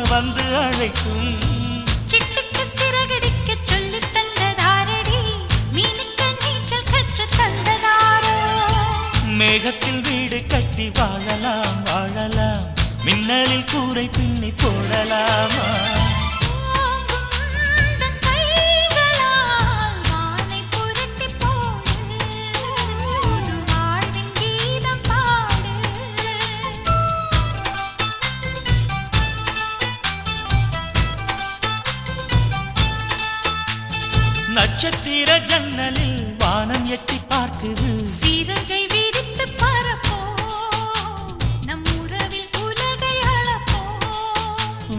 வந்து அழைக்கும். சிட்டுக்கு சிறகடிக்க சொல்லி தந்ததாரடி, மீனுக்கு நீச்சல் கற்று தந்ததாரோ. மேகத்தில் வீடு கட்டி வாழலாம் வாழலாம், மின்னலில் கூரை பின்னி போடலாமா? நட்சத்திர ஜன்னலில் வானம் எட்டி பார்க்குது, சீரகை